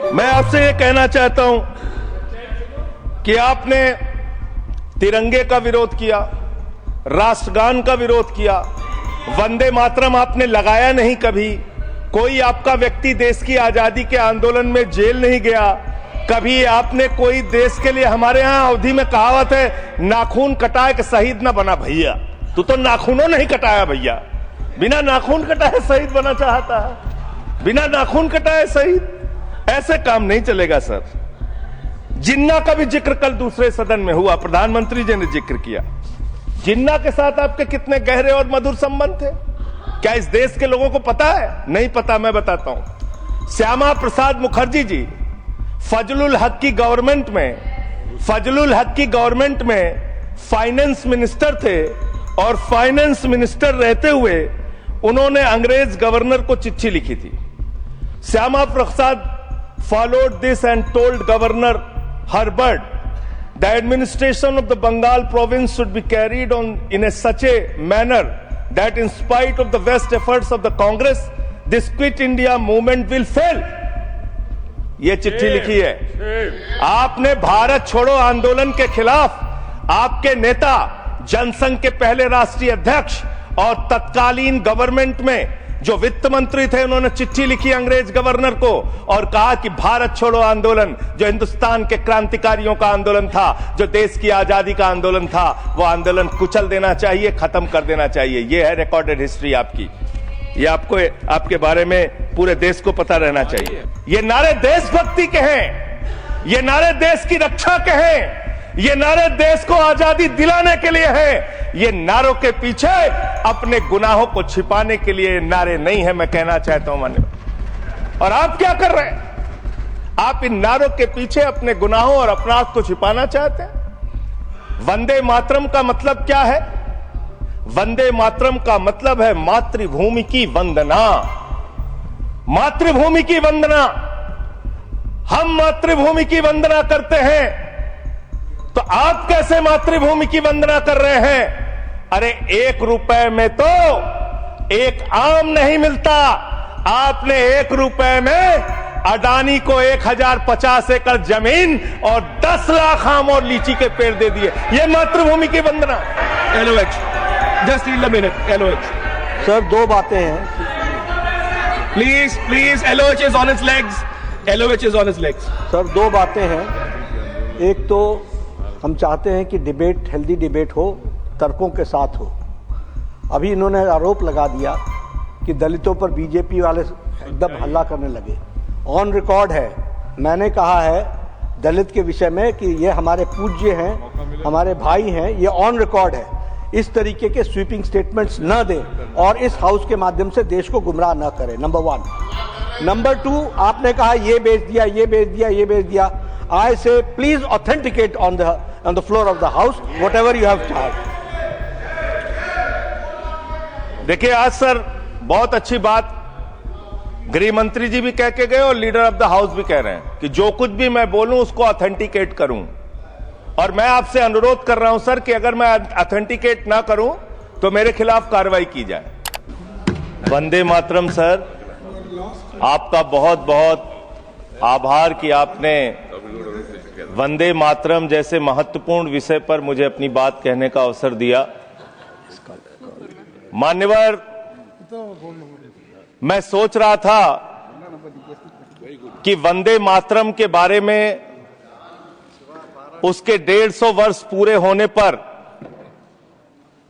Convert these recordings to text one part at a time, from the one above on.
मैं आपसे ये कहना चाहता हूं कि आपने तिरंगे का विरोध किया, राष्ट्रगान का विरोध किया, वंदे मातरम आपने लगाया नहीं कभी। कोई आपका व्यक्ति देश की आजादी के आंदोलन में जेल नहीं गया। कभी आपने कोई देश के लिए, हमारे यहां अवधि में कहावत है, नाखून कटाए के शहीद ना बना भैया। तू तो नाखूनों नहीं कटाया भैया, बिना नाखून कटाए शहीद बना चाहता है, बिना नाखून कटाए शहीद। ऐसे काम नहीं चलेगा सर। जिन्ना का भी जिक्र कल दूसरे सदन में हुआ, प्रधानमंत्री जी ने जिक्र किया। जिन्ना के साथ आपके कितने गहरे और मधुर संबंध थे, क्या इस देश के लोगों को पता है? नहीं पता, मैं बताता हूं। श्यामा प्रसाद मुखर्जी जी फजलुल हक की गवर्नमेंट में फाइनेंस मिनिस्टर थे, और फाइनेंस मिनिस्टर रहते हुए उन्होंने अंग्रेज गवर्नर को चिट्ठी लिखी थी। Shyama Prasad followed this and told Governor Herbert, the administration of the Bengal province should be carried on in such a manner that in spite of the best efforts of the Congress, this Quit India movement will fail. ये चिट्ठी लिखी है। आपने भारत छोड़ो आंदोलन के खिलाफ आपके नेता, जनसंघ के पहले राष्ट्रीय अध्यक्ष और तत्कालीन गवर्नमेंट में जो वित्त मंत्री थे, उन्होंने चिट्ठी लिखी अंग्रेज गवर्नर को और कहा कि भारत छोड़ो आंदोलन, जो हिंदुस्तान के क्रांतिकारियों का आंदोलन था, जो देश की आजादी का आंदोलन था, वो आंदोलन कुचल देना चाहिए, खत्म कर देना चाहिए। ये है रिकॉर्डेड हिस्ट्री आपकी। ये आपको, आपके बारे में पूरे देश को पता रहना चाहिए। ये नारे देशभक्ति के हैं, ये नारे देश की रक्षा के हैं, ये नारे देश को आजादी दिलाने के लिए है। ये नारों के पीछे अपने गुनाहों को छिपाने के लिए नारे नहीं है, मैं कहना चाहता हूं माननीय। और आप क्या कर रहे हैं? आप इन नारों के पीछे अपने गुनाहों और अपराध को छिपाना चाहते हैं। वंदे मातरम का मतलब क्या है? वंदे मातरम का मतलब है मातृभूमि की वंदना। मातृभूमि की वंदना। हम मातृभूमि की वंदना करते हैं, तो आप कैसे मातृभूमि की वंदना कर रहे हैं? अरे 1 रुपए में तो एक आम नहीं मिलता। आपने 1 रुपए में अडानी को 1050 एकड़ जमीन और 10 लाख आम और लीची के पेड़ दे दिए। ये मातृभूमि की वंदना। LOH, just in a minute. LOH. Sir, 2 बातें हैं। Please, LOH is on its legs. LOH is on its legs. Sir, 2 बातें हैं। एक तो हम चाहते हैं कि डिबेट, हेल्दी डिबेट हो, तर्कों के साथ हो। अभी इन्होंने आरोप लगा दिया कि दलितों पर बीजेपी वाले एकदम हल्ला करने लगे। ऑन रिकॉर्ड है, मैंने कहा है दलित के विषय में कि ये हमारे पूज्य हैं, हमारे भाई हैं। ये ऑन रिकॉर्ड है। इस तरीके के स्वीपिंग स्टेटमेंट्स न दें और इस हाउस के माध्यम से देश को गुमराह न करें, नंबर 1। नंबर 2, आपने कहा ये बेच दिया, ये बेच दिया, ये बेच दिया। I say please authenticate on the floor of the house whatever you have charged. देखिए, आज सर बहुत अच्छी बात गृह मंत्री जी भी कह के गए और लीडर ऑफ द हाउस भी कह रहे हैं कि जो कुछ भी मैं बोलूं उसको ऑथेंटिकेट करूं। और मैं आपसे अनुरोध कर रहा हूं सर कि अगर मैं ऑथेंटिकेट ना करूं तो मेरे खिलाफ कार्रवाई की जाए। वंदे मातरम सर, आपका बहुत बहुत आभार कि आपने वंदे मातरम जैसे महत्वपूर्ण विषय पर मुझे अपनी बात कहने का अवसर दिया। मान्यवर, मैं सोच रहा था कि वंदे मातरम के बारे में उसके 150 वर्ष पूरे होने पर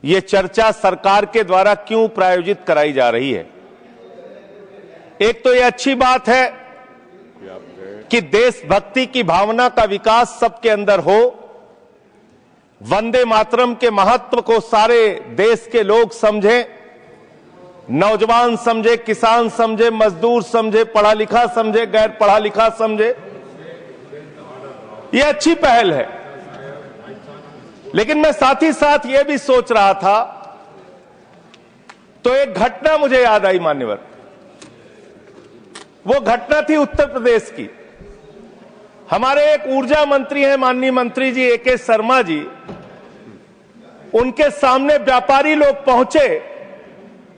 यह चर्चा सरकार के द्वारा क्यों प्रायोजित कराई जा रही है। एक तो यह अच्छी बात है कि देशभक्ति की भावना का विकास सबके अंदर हो। वंदे मातरम के महत्व को सारे देश के लोग समझें, नौजवान समझे, किसान समझे, मजदूर समझे, पढ़ा लिखा समझे, गैर पढ़ा लिखा समझे। यह अच्छी पहल है। लेकिन मैं साथ ही साथ यह भी सोच रहा था, तो एक घटना मुझे याद आई मान्यवर। वो घटना थी उत्तर प्रदेश की। हमारे एक ऊर्जा मंत्री हैं माननीय मंत्री जी AK शर्मा जी, उनके सामने व्यापारी लोग पहुंचे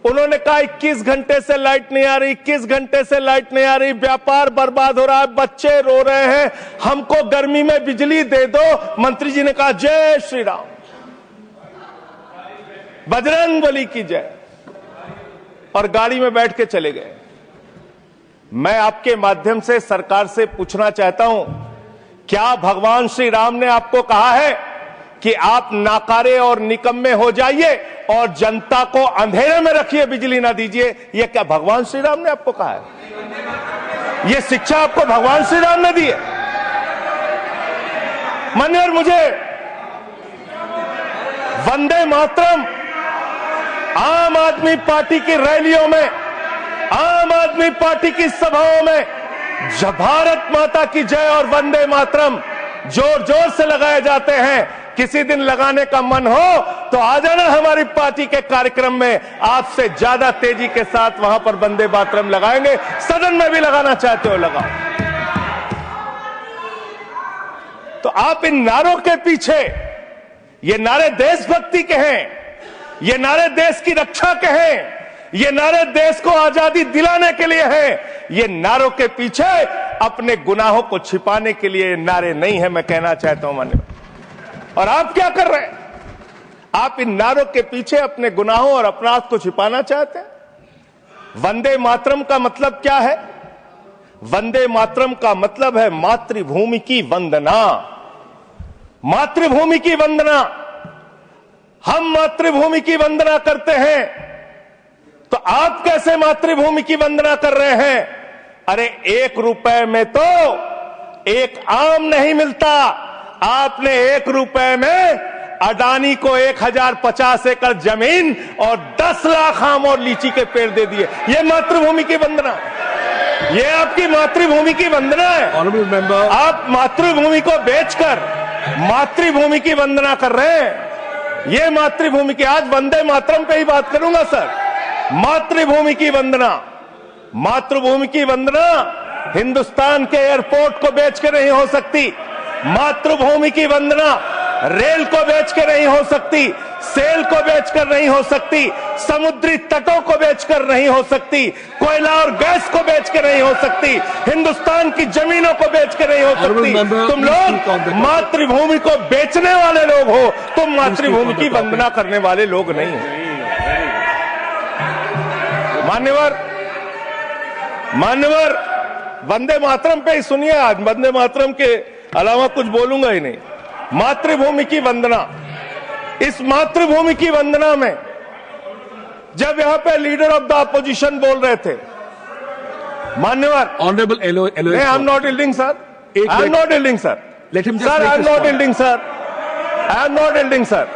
उन्होंने कहा 21 घंटे से लाइट नहीं आ रही, 21 घंटे से लाइट नहीं आ रही, व्यापार बर्बाद हो रहा है, बच्चे रो रहे हैं, हमको गर्मी में बिजली दे दो। मंत्री जी ने कहा जय श्री राम, बजरंगबली की जय, और गाड़ी में बैठ के चले गए। मैं आपके माध्यम से सरकार से पूछना चाहता हूं, क्या भगवान श्री राम ने आपको कहा है कि आप नाकारे और निकम्मे हो जाइए और जनता को अंधेरे में रखिए, बिजली ना दीजिए? यह क्या भगवान श्री राम ने आपको कहा है? यह शिक्षा आपको भगवान श्री राम ने दी है? मान्यवर, मुझे वंदे मातरम आम आदमी पार्टी की रैलियों में, आम आदमी पार्टी की सभाओं में जब भारत माता की जय और वंदे मातरम जोर जोर से लगाए जाते हैं। किसी दिन लगाने का मन हो तो आ जाना हमारी पार्टी के कार्यक्रम में, आपसे ज्यादा तेजी के साथ वहां पर वंदे मातरम लगाएंगे। सदन में भी लगाना चाहते हो लगाओ। तो आप इन नारों के पीछे, ये नारे देशभक्ति के हैं, ये नारे देश की रक्षा के हैं, ये नारे देश को आजादी दिलाने के लिए हैं। ये नारों के पीछे अपने गुनाहों को छिपाने के लिए नारे नहीं है, मैं कहना चाहता हूं मान्यवर। और आप क्या कर रहे हैं? आप इन नारों के पीछे अपने गुनाहों और अपराध को छिपाना चाहते हैं। वंदे मातरम का मतलब क्या है? वंदे मातरम का मतलब है मातृभूमि की वंदना। मातृभूमि की वंदना। हम मातृभूमि की वंदना करते हैं, तो आप कैसे मातृभूमि की वंदना कर रहे हैं? अरे 1 रुपए में तो एक आम नहीं मिलता। आपने 1 रुपए में अडानी को 1050 एकड़ जमीन और 10 लाख आम और लीची के पेड़ दे दिए। ये मातृभूमि की वंदना, ये आपकी मातृभूमि की वंदना है। Honorable member, आप मातृभूमि को बेचकर मातृभूमि की वंदना कर रहे हैं। ये मातृभूमि की, आज वंदे मातरम पे ही बात करूंगा सर। मातृभूमि की वंदना, मातृभूमि की वंदना हिंदुस्तान के एयरपोर्ट को बेच के नहीं हो सकती। मातृभूमि की वंदना रेल को बेच के नहीं हो सकती, सेल को बेचकर नहीं हो सकती, समुद्री तटों को बेचकर नहीं हो सकती, कोयला और गैस को बेच के नहीं हो सकती, हिंदुस्तान की जमीनों को बेच के नहीं हो सकती। तुम लोग मातृभूमि को बेचने वाले लोग हो, तुम मातृभूमि की वंदना करने वाले लोग नहीं हो। मान्यवर, वंदे मातरम पे ही सुनिए। आज वंदे मातरम के अलावा कुछ बोलूंगा ही नहीं। मातृभूमि की वंदना, इस मातृभूमि की वंदना में जब यहां पे लीडर ऑफ द अपोजिशन बोल रहे थे, मान्यवर, Honorable LOH, I am not yielding sir, I am not yielding sir, Let him just sir, make I am his not point. Yielding sir, I am not yielding sir.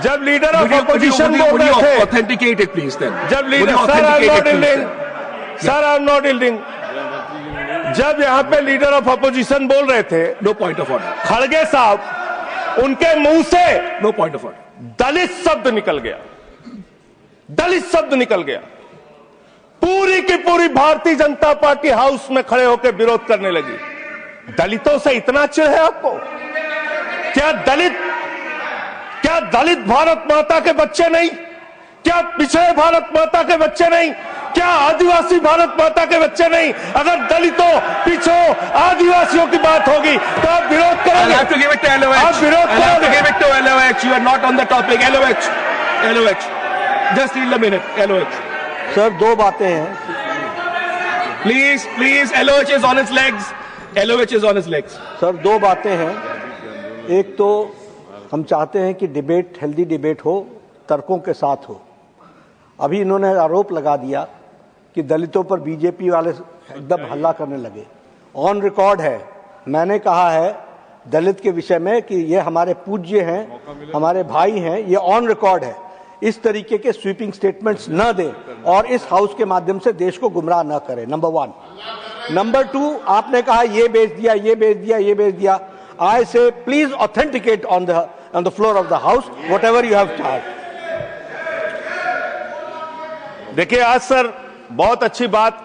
जब leader of opposition बोल would रहे you थे, authenticate it please then? जब Would leader, you sir I am authenticate not it, please, yielding, then? Sir I am not yielding. जब यहां पे leader of opposition बोल रहे थे, No point of order. खड़गे साहब, उनके मुंह से No point of order. दलित शब्द निकल गया, दलित शब्द निकल गया। पूरी की पूरी भारतीय जनता पार्टी हाउस में खड़े होकर विरोध करने लगी। दलितों से इतना चिढ़ है आपको? क्या दलित भारत माता के बच्चे नहीं? क्या पिछड़े भारत माता के बच्चे नहीं? क्या आदिवासी भारत माता के बच्चे नहीं? अगर दलितों, पिछड़ों, आदिवासियों की बात होगी तो आप विरोध I'll करोगे। have to give it to LOH. आप विरोध I'll have to करोगे। give it to LOH. You are not on the topic. LOH. Just yield a minute. LOH. Sir, 2 बातें हैं। Please. LOH is on his legs. LOH is on his legs. Sir, 2 बातें हैं। एक तो हम चाहते हैं कि डिबेट, हेल्दी डिबेट हो, तर्कों के साथ हो। अभी इन्होंने आरोप लगा दिया कि दलितों पर बीजेपी वाले एकदम हल्ला करने लगे। ऑन रिकॉर्ड है, मैंने कहा है दलित के विषय में कि ये हमारे पूज्य हैं, हमारे भाई हैं, ये ऑन रिकॉर्ड है। इस तरीके के स्वीपिंग स्टेटमेंट्स न दे और इस हाउस के माध्यम से देश को गुमराह न करे, नंबर 1। नंबर 2, आपने कहा ये बेच दिया, ये बेच दिया, ये बेच दिया। आई से please authenticate on the floor of the house what ever you have charge. देखिए, आज सर बहुत अच्छी बात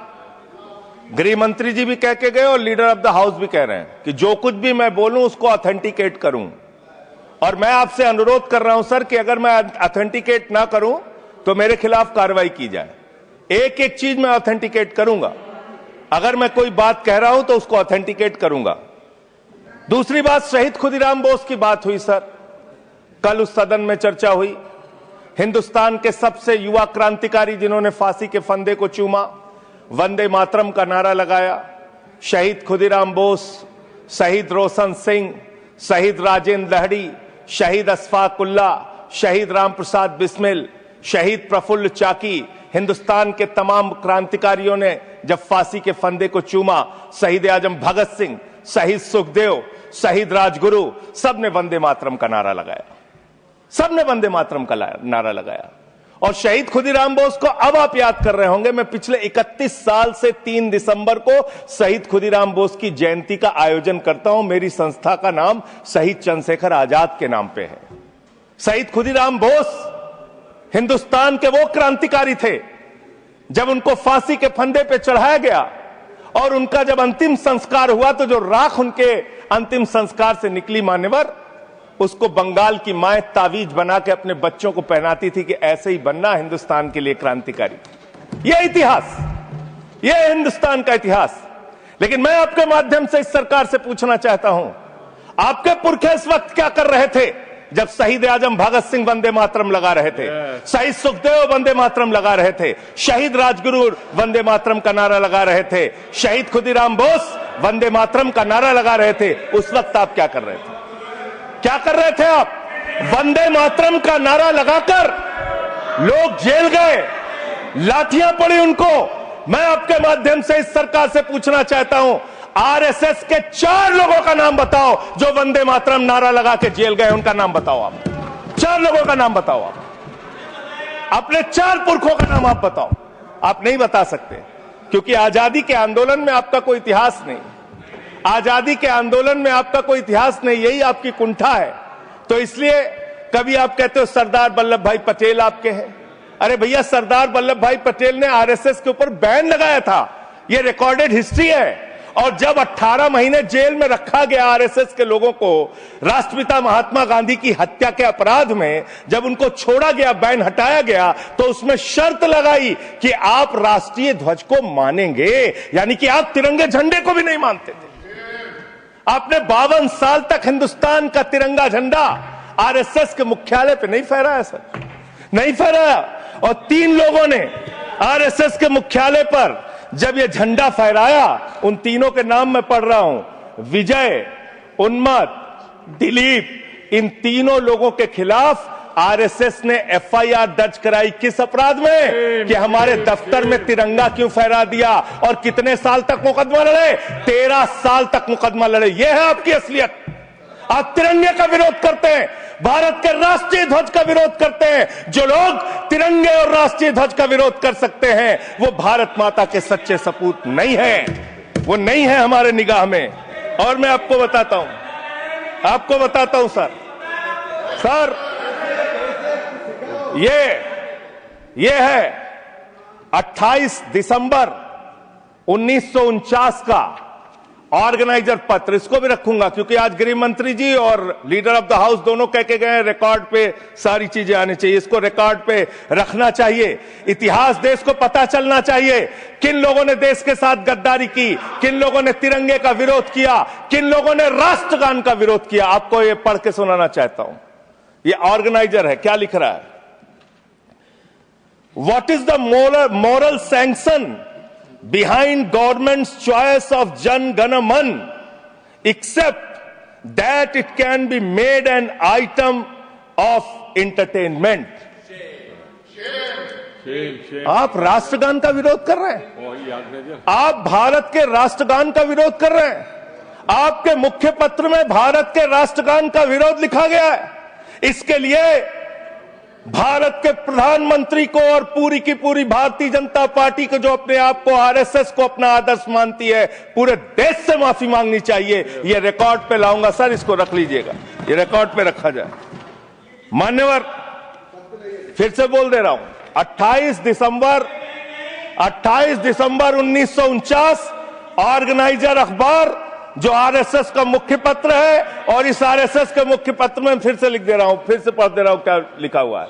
गृह मंत्री जी भी कह के गए और लीडर ऑफ द हाउस भी कह रहे हैं कि जो कुछ भी मैं बोलूं उसको ऑथेंटिकेट करूं। और मैं आपसे अनुरोध कर रहा हूं सर कि अगर मैं ऑथेंटिकेट ना करूं तो मेरे खिलाफ कार्रवाई की जाए। एक एक चीज मैं ऑथेंटिकेट करूंगा। अगर मैं कोई बात कह रहा हूं तो उसको ऑथेंटिकेट करूंगा। दूसरी बात, शहीद खुदीराम बोस की बात हुई सर, कल उस सदन में चर्चा हुई। हिंदुस्तान के सबसे युवा क्रांतिकारी जिन्होंने फांसी के फंदे को चूमा, वंदे मातरम का नारा लगाया, शहीद खुदीराम बोस, शहीद रोशन सिंह, शहीद राजेंद्र लहड़ी, शहीद अशफाक उल्ला, शहीद राम प्रसाद बिस्मिल, शहीद प्रफुल्ल चाकी, हिंदुस्तान के तमाम क्रांतिकारियों ने जब फांसी के फंदे को चूमा, शहीद आजम भगत सिंह, शहीद सुखदेव, शहीद राजगुरु, सबने वंदे मातरम का नारा लगाया, सबने वंदे मातरम का नारा लगाया। और शहीद खुदीराम बोस को अब आप याद कर रहे होंगे, मैं पिछले 31 साल से 3 दिसंबर को शहीद खुदीराम बोस की जयंती का आयोजन करता हूं। मेरी संस्था का नाम शहीद चंद्रशेखर आजाद के नाम पे है। शहीद खुदीराम बोस हिंदुस्तान के वो क्रांतिकारी थे, जब उनको फांसी के फंदे पे चढ़ाया गया और उनका जब अंतिम संस्कार हुआ तो जो राख उनके अंतिम संस्कार से निकली मान्यवर, उसको बंगाल की माए तावीज बना के अपने बच्चों को पहनाती थी कि ऐसे ही बनना हिंदुस्तान के लिए क्रांतिकारी। यह इतिहास, यह हिंदुस्तान का इतिहास। लेकिन मैं आपके माध्यम से इस सरकार से पूछना चाहता हूं, आपके पुरखे इस वक्त क्या कर रहे थे जब शहीद आजम भगत सिंह वंदे मातरम लगा रहे थे, शहीद सुखदेव वंदे मातरम लगा रहे थे, शहीद राजगुरु वंदे मातरम का नारा लगा रहे थे, शहीद खुदीराम बोस वंदे मातरम का नारा लगा रहे थे? उस वक्त आप क्या कर रहे थे? क्या कर रहे थे आप? वंदे मातरम का नारा लगाकर लोग जेल गए, लाठियां पड़ी उनको। मैं आपके माध्यम से इस सरकार से पूछना चाहता हूं, आरएसएस के 4 लोगों का नाम बताओ जो वंदे मातरम नारा लगा के जेल गए, उनका नाम बताओ आप। 4 लोगों का नाम बताओ आप, अपने 4 पुरखों का नाम आप बताओ। आप नहीं बता सकते क्योंकि आजादी के आंदोलन में आपका कोई इतिहास नहीं, आजादी के आंदोलन में आपका कोई इतिहास नहीं, यही आपकी कुंठा है। तो इसलिए कभी आप कहते हो सरदार वल्लभ भाई पटेल आपके हैं। अरे भैया, सरदार वल्लभ भाई पटेल ने आरएसएस के ऊपर बैन लगाया था, यह रिकॉर्डेड हिस्ट्री है। और जब 18 महीने जेल में रखा गया आरएसएस के लोगों को राष्ट्रपिता महात्मा गांधी की हत्या के अपराध में, जब उनको छोड़ा गया, बैन हटाया गया, तो उसमें शर्त लगाई कि आप राष्ट्रीय ध्वज को मानेंगे, यानी कि आप तिरंगे झंडे को भी नहीं मानते थे। आपने 52 साल तक हिंदुस्तान का तिरंगा झंडा आरएसएस के मुख्यालय पे नहीं फहराया सर, नहीं फहराया। और 3 लोगों ने आरएसएस के मुख्यालय पर जब ये झंडा फहराया, उन तीनों के नाम मैं पढ़ रहा हूं, विजय, उन्मत, दिलीप, इन तीनों लोगों के खिलाफ आरएसएस ने एफआईआर दर्ज कराई। किस अपराध में? कि हमारे दफ्तर में तिरंगा क्यों फहरा दिया। और कितने साल तक मुकदमा लड़े? 13 साल तक मुकदमा लड़े। यह है आपकी असलियत। आप तिरंगे का विरोध करते हैं, भारत के राष्ट्रीय ध्वज का विरोध करते हैं। जो लोग तिरंगे और राष्ट्रीय ध्वज का विरोध कर सकते हैं, वो भारत माता के सच्चे सपूत नहीं है, वो नहीं है हमारे निगाह में। और मैं आपको बताता हूं सर, ये है 28 दिसंबर 1949 का ऑर्गेनाइजर पत्र। इसको भी रखूंगा क्योंकि आज गृह मंत्री जी और लीडर ऑफ द हाउस दोनों कह के गए रिकॉर्ड पे सारी चीजें आनी चाहिए, इसको रिकॉर्ड पे रखना चाहिए। इतिहास देश को पता चलना चाहिए, किन लोगों ने देश के साथ गद्दारी की, किन लोगों ने तिरंगे का विरोध किया, किन लोगों ने राष्ट्रगान का विरोध किया। आपको ये पढ़ के सुनाना चाहता हूं, ये ऑर्गेनाइजर है, क्या लिख रहा है। What is the moral sanction behind government's choice of Jan Gana Man, except that it can be made an item of entertainment? आप राष्ट्रगान का विरोध कर रहे हैं, आप भारत के राष्ट्रगान का विरोध कर रहे हैं। आपके मुख्य पत्र में भारत के राष्ट्रगान का विरोध लिखा गया है। इसके लिए भारत के प्रधानमंत्री को और पूरी की पूरी भारतीय जनता पार्टी को, जो अपने आप को आरएसएस को अपना आदर्श मानती है, पूरे देश से माफी मांगनी चाहिए। ये रिकॉर्ड पे लाऊंगा सर, इसको रख लीजिएगा, ये रिकॉर्ड पे रखा जाए। मान्यवर, फिर से बोल दे रहा हूं, 28 दिसंबर 1949 ऑर्गेनाइजर अखबार जो आरएसएस का मुख्य पत्र है, और इस आरएसएस के मुख्य पत्र में फिर से लिख दे रहा हूं, फिर से पढ़ दे रहा हूं क्या लिखा हुआ है।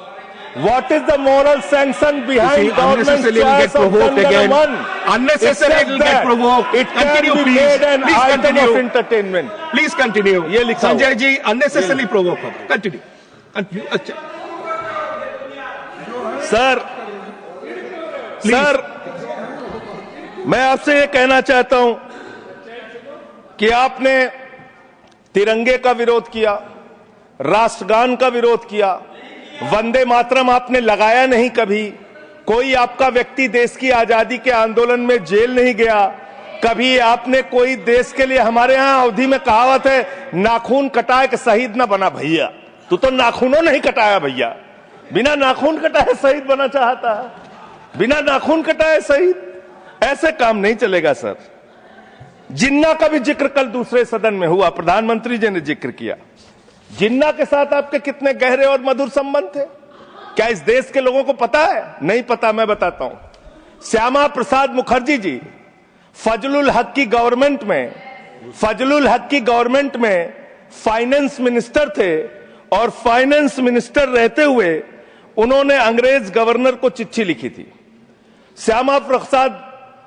What is the moral sanction behind government's unnecessarily will get choice of provoked Jal again. One? Unnecessarily Except will get that provoked. It can Continue, be please. made an Please item continue. of entertainment. Please continue. ये लिखा हुआ। Sanjay ji unnecessarily provoke. Continue. अच्छा sir, मैं आपसे ये कहना चाहता हूं कि आपने तिरंगे का विरोध किया, राष्ट्रगान का विरोध किया, वंदे मातरम आपने लगाया नहीं कभी, कोई आपका व्यक्ति देश की आजादी के आंदोलन में जेल नहीं गया, कभी आपने कोई देश के लिए, हमारे यहां अवधि में कहावत है, नाखून कटाए कि शहीद ना बना भैया। तू तो नाखूनों नहीं कटाया भैया, बिना नाखून कटाए शहीद बना चाहता है, बिना नाखून कटाए शहीद। ऐसे काम नहीं चलेगा सर। जिन्ना का भी जिक्र कल दूसरे सदन में हुआ, प्रधानमंत्री जी ने जिक्र किया। जिन्ना के साथ आपके कितने गहरे और मधुर संबंध थे, क्या इस देश के लोगों को पता है? नहीं पता, मैं बताता हूं। श्यामा प्रसाद मुखर्जी जी फजलुल हक की गवर्नमेंट में फाइनेंस मिनिस्टर थे, और फाइनेंस मिनिस्टर रहते हुए उन्होंने अंग्रेज गवर्नर को चिट्ठी लिखी थी। Shyama Prasad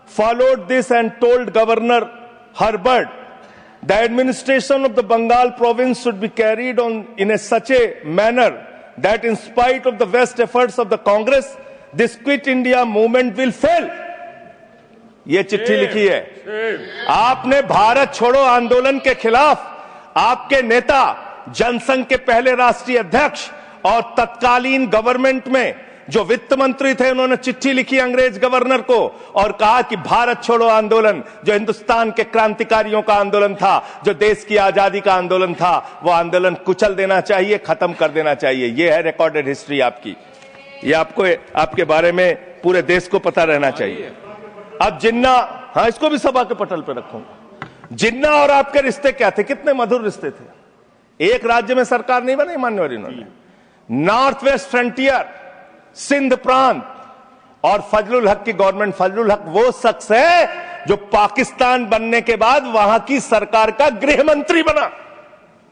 followed this and told Governor Herbert the administration of the Bengal province should be carried on in such a manner that in spite of the best efforts of the Congress, this Quit India movement will fail. ये चिट्ठी लिखी है। आपने भारत छोड़ो आंदोलन के खिलाफ आपके नेता, जनसंघ के पहले राष्ट्रीय अध्यक्ष और तत्कालीन गवर्नमेंट में जो वित्त मंत्री थे, उन्होंने चिट्ठी लिखी अंग्रेज गवर्नर को और कहा कि भारत छोड़ो आंदोलन, जो हिंदुस्तान के क्रांतिकारियों का आंदोलन था, जो देश की आजादी का आंदोलन था, वो आंदोलन कुचल देना चाहिए, खत्म कर देना चाहिए। ये है रिकॉर्डेड हिस्ट्री आपकी, ये आपको, आपके बारे में पूरे देश को पता रहना चाहिए। अब जिन्ना, हाँ, इसको भी सभा के पटल पर रखूंगा। जिन्ना और आपके रिश्ते क्या थे? कितने मधुर रिश्ते थे। एक राज्य में सरकार नहीं बनाई मान्यवर इन्होंने, नॉर्थ वेस्ट फ्रंटियर, सिंध प्रांत और फजलुल हक की गवर्नमेंट। फजलुल हक वो शख्स है जो पाकिस्तान बनने के बाद वहां की सरकार का गृह मंत्री बना।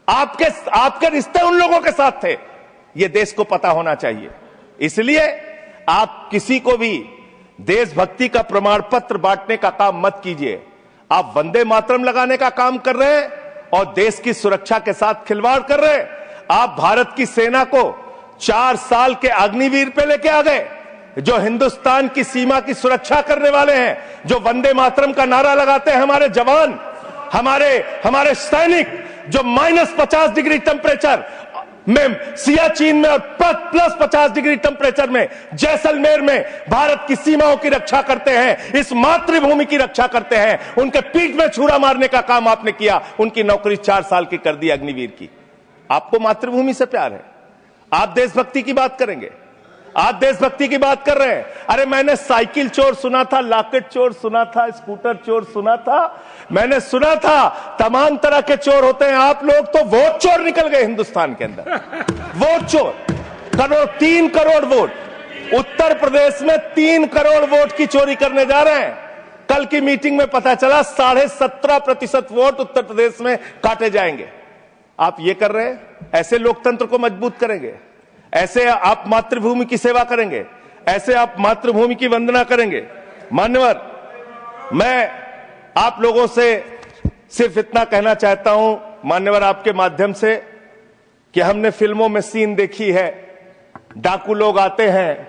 आपके रिश्ते उन लोगों के साथ थे, ये देश को पता होना चाहिए। इसलिए आप किसी को भी देशभक्ति का प्रमाण पत्र बांटने का काम मत कीजिए। आप वंदे मातरम लगाने का काम कर रहे हैं और देश की सुरक्षा के साथ खिलवाड़ कर रहे हैं। आप भारत की सेना को 4 साल के अग्निवीर पे लेके आ गए, जो हिंदुस्तान की सीमा की सुरक्षा करने वाले हैं, जो वंदे मातरम का नारा लगाते हैं हमारे जवान, हमारे सैनिक, जो -50 डिग्री टेम्परेचर में सियाचिन में और +50 डिग्री टेम्परेचर में जैसलमेर में भारत की सीमाओं की रक्षा करते हैं, इस मातृभूमि की रक्षा करते हैं। उनके पीठ में छुरा मारने का काम आपने किया, उनकी नौकरी 4 साल की कर दी अग्निवीर की। आपको मातृभूमि से प्यार है, आप देशभक्ति की बात करेंगे, आप देशभक्ति की बात कर रहे हैं। अरे मैंने साइकिल चोर सुना था, लॉकेट चोर सुना था, स्कूटर चोर सुना था, मैंने सुना था तमाम तरह के चोर होते हैं। आप लोग तो वोट चोर निकल गए हिंदुस्तान के अंदर। वोट चोर, 3 करोड़ वोट उत्तर प्रदेश में 3 करोड़ वोट की चोरी करने जा रहे हैं। कल की मीटिंग में पता चला 17.5% वोट उत्तर प्रदेश में काटे जाएंगे। आप ये कर रहे हैं, ऐसे लोकतंत्र को मजबूत करेंगे? ऐसे आप मातृभूमि की सेवा करेंगे? ऐसे आप मातृभूमि की वंदना करेंगे? मान्यवर, मैं आप लोगों से सिर्फ इतना कहना चाहता हूं मान्यवर, आपके माध्यम से, कि हमने फिल्मों में सीन देखी है, डाकू लोग आते हैं,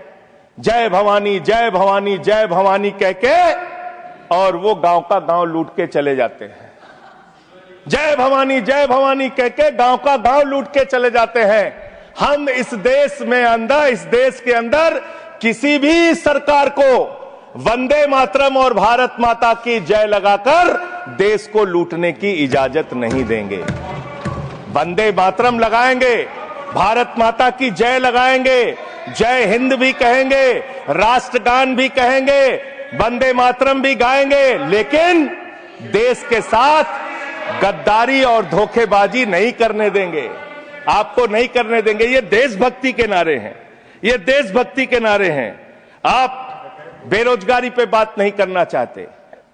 जय भवानी जय भवानी जय भवानी कह के, और वो गांव का गांव लूट के चले जाते हैं। जय भवानी कह के गांव का गांव लूट के चले जाते हैं। हम इस देश के अंदर किसी भी सरकार को वंदे मातरम और भारत माता की जय लगाकर देश को लूटने की इजाजत नहीं देंगे। वंदे मातरम लगाएंगे, भारत माता की जय लगाएंगे, जय हिंद भी कहेंगे, राष्ट्रगान भी कहेंगे, वंदे मातरम भी गाएंगे, लेकिन देश के साथ गद्दारी और धोखेबाजी नहीं करने देंगे। आपको नहीं करने देंगे। ये देशभक्ति के नारे हैं, ये देशभक्ति के नारे हैं। आप बेरोजगारी पे बात नहीं करना चाहते,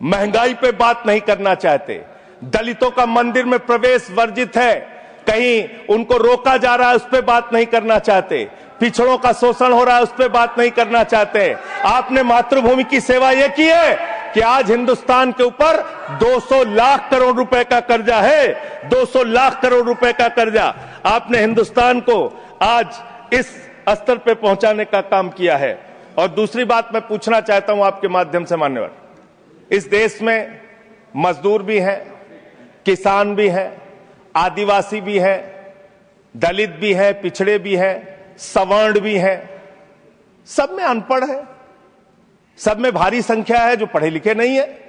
महंगाई पे बात नहीं करना चाहते, दलितों का मंदिर में प्रवेश वर्जित है, कहीं उनको रोका जा रहा है, उस पर बात नहीं करना चाहते, पिछड़ों का शोषण हो रहा है उस पर बात नहीं करना चाहते। आपने मातृभूमि की सेवा यह की है कि आज हिंदुस्तान के ऊपर 200 लाख करोड़ रुपए का कर्जा है, 200 लाख करोड़ रुपए का कर्जा। आपने हिंदुस्तान को आज इस स्तर पे पहुंचाने का काम किया है। और दूसरी बात मैं पूछना चाहता हूं आपके माध्यम से मान्यवर, इस देश में मजदूर भी हैं, किसान भी हैं, आदिवासी भी हैं, दलित भी हैं, पिछड़े भी हैं, सवर्ण भी हैं, सब में अनपढ़ है, सब में भारी संख्या है जो पढ़े लिखे नहीं है,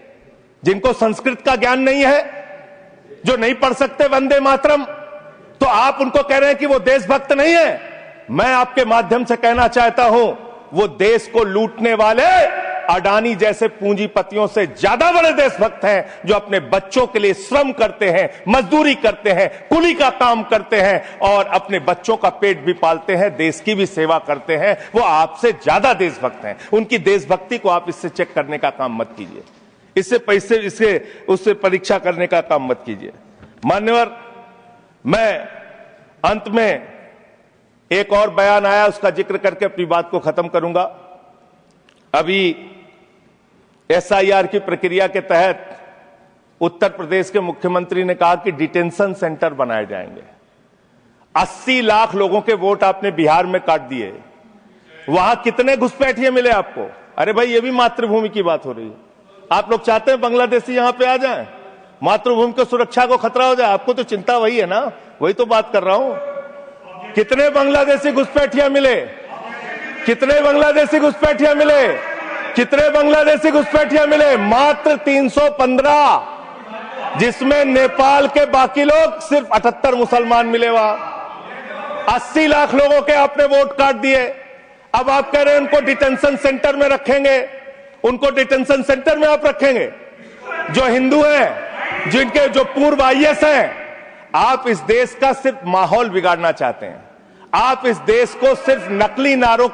जिनको संस्कृत का ज्ञान नहीं है, जो नहीं पढ़ सकते वंदे मातरम। तो आप उनको कह रहे हैं कि वो देशभक्त नहीं है। मैं आपके माध्यम से कहना चाहता हूं, वो देश को लूटने वाले अडानी जैसे पूंजीपतियों से ज्यादा बड़े देशभक्त हैं, जो अपने बच्चों के लिए श्रम करते हैं, मजदूरी करते हैं, कुली का काम करते हैं और अपने बच्चों का पेट भी पालते हैं, देश की भी सेवा करते हैं। वो आपसे ज्यादा देशभक्त हैं। उनकी देशभक्ति को आप इससे चेक करने का काम मत कीजिए, इससे पैसे उससे परीक्षा करने का काम मत कीजिए। मान्यवर, मैं अंत में एक और बयान आया, उसका जिक्र करके अपनी बात को खत्म करूंगा। अभी SIR की प्रक्रिया के तहत उत्तर प्रदेश के मुख्यमंत्री ने कहा कि डिटेंशन सेंटर बनाए जाएंगे। 80 लाख लोगों के वोट आपने बिहार में काट दिए, वहां कितने घुसपैठिए मिले आपको? अरे भाई, ये भी मातृभूमि की बात हो रही है। आप लोग चाहते हैं बांग्लादेशी यहां पे आ जाएं, मातृभूमि को सुरक्षा को खतरा हो जाए? आपको तो चिंता वही है ना, वही तो बात कर रहा हूं। कितने बांग्लादेशी घुसपैठिया मिले? कितने बांग्लादेशी घुसपैठिया मिले? कितने बांग्लादेशी घुसपैठिया मिले? मात्र 315, जिसमें नेपाल के बाकी लोग सिर्फ 78 मुसलमान मिले। वहां 80 लाख लोगों के आपने वोट काट दिए। अब आप कह रहे हैं उनको डिटेंशन सेंटर में रखेंगे। उनको डिटेंशन सेंटर में आप रखेंगे जो हिंदू हैं, जिनके जो पूर्व IAS हैं। आप इस देश का सिर्फ माहौल बिगाड़ना चाहते हैं। आप इस देश को सिर्फ नकली नारों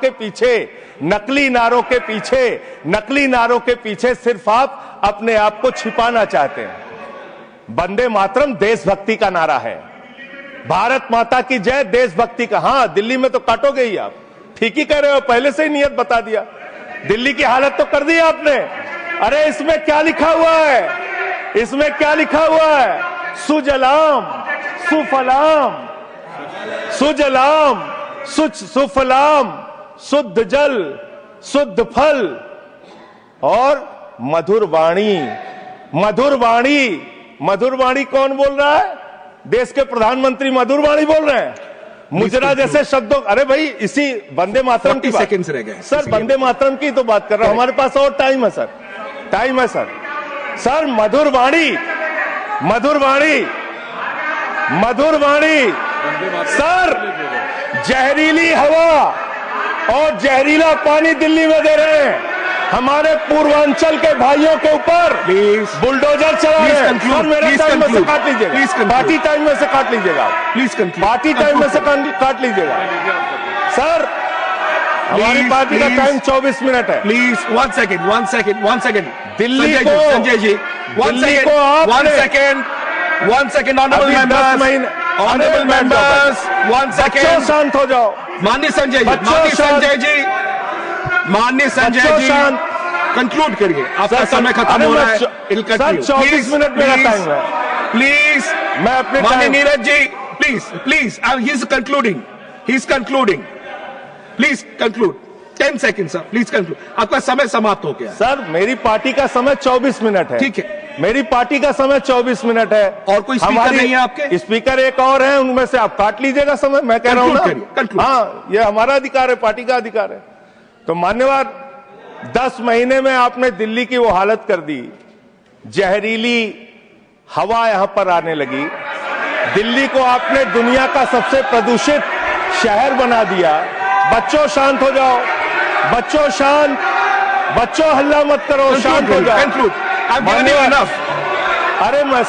के पीछे सिर्फ आप अपने आप को छिपाना चाहते हैं। वंदे मातरम देशभक्ति का नारा है, भारत माता की जय देशभक्ति का। हां, दिल्ली में तो काटोगे ही आप, ठीक ही कह रहे हो, पहले से ही नियत बता दिया। दिल्ली की हालत तो कर दी आपने। अरे इसमें क्या लिखा हुआ है? इसमें क्या लिखा हुआ है? सुजलाम सुफलाम, सुजलाम सुफलाम, शुद्ध जल शुद्ध फल और मधुर वाणी। मधुर वाणी, मधुर वाणी कौन बोल रहा है? देश के प्रधानमंत्री मधुर वाणी बोल रहे हैं। मुजरा जैसे शब्दों, अरे भाई, इसी वंदे मातरम की सेकंड्स रह गए सर, वंदे मातरम की तो बात कर रहा हूं। हमारे पास और टाइम है सर, टाइम है सर। सर, मधुर वाणी, मधुर वाणी, मधुर वाणी। सर, जहरीली हवा और जहरीला पानी दिल्ली में दे रहे हैं। हमारे पूर्वांचल के भाइयों के ऊपर बुलडोजर चला रहे हैं। सर, मेरे टाइम में से काट लीजिएगा, पार्टी टाइम में से काट लीजिएगा, प्लीज, पार्टी टाइम में से काट लीजिएगा। सर, हमारी पार्टी का टाइम 24 मिनट है। Please, one second. दिल्ली को, संजय जी, दिल्ली को आप 1 सेकेंड, ऑनरेबल मेंबर्स, 1 सेकेंड, शांत हो जाओ। माननीय संजय जी, कंक्लूड करिए, आपका समय खत्म हो रहा है। सर, 24 मिनट मेरा टाइम है। प्लीज, मैं अपने माननीय Neeraj ji, please, he is concluding, please conclude. 10 second sir, please conclude. आपका समय समाप्त हो गया। सर, मेरी पार्टी का समय 24 मिनट है। ठीक है, मेरी पार्टी का समय 24 मिनट है। और कोई स्पीकर नहीं है आपके? स्पीकर एक और है, उनमें से आप काट लीजिएगा समय। मैं कह रहा हूं ना, हाँ, ये हमारा अधिकार है, पार्टी का अधिकार है। तो मान्यवर, 10 महीने में आपने दिल्ली की वो हालत कर दी, जहरीली हवा यहां पर आने लगी। दिल्ली को आपने दुनिया का सबसे प्रदूषित शहर बना दिया। बच्चों, शांत हो जाओ, बच्चों शांत, बच्चों हल्ला मत करो, शांत हो जाओ। अरे मैं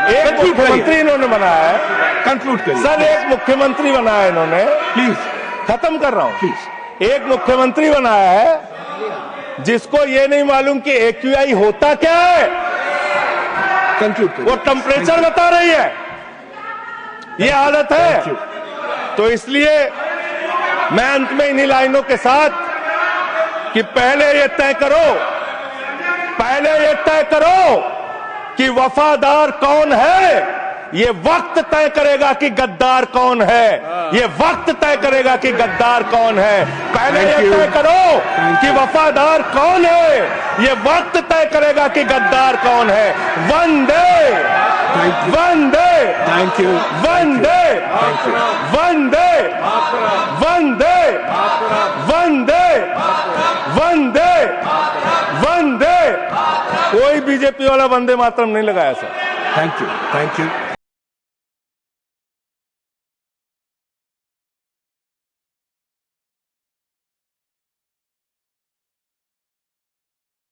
एक मुख्यमंत्री इन्होंने बनाया है, कंक्लूड करिए सर। एक मुख्यमंत्री बनाया इन्होंने, प्लीज, खत्म कर रहा हूं, प्लीज। एक मुख्यमंत्री बनाया है जिसको ये नहीं मालूम कि AQI होता क्या है। कंक्लूड करिए। वो टेम्परेचर बता रही है। ये हालत है। तो इसलिए मैं अंत में इन्हीं लाइनों के साथ कि पहले ये तय करो कि वफादार कौन है। ये वक्त तय करेगा कि गद्दार कौन है। ये वक्त तय करेगा कि गद्दार कौन है। पहले ये तय करो कि वफादार कौन है। ये वक्त तय करेगा कि गद्दार कौन है। वंदे वंदे थैंक यू वंदे वंदे वंदे वंदे वंदे वंदे। कोई बीजेपी वाला वंदे मातरम नहीं लगाया सर। Thank you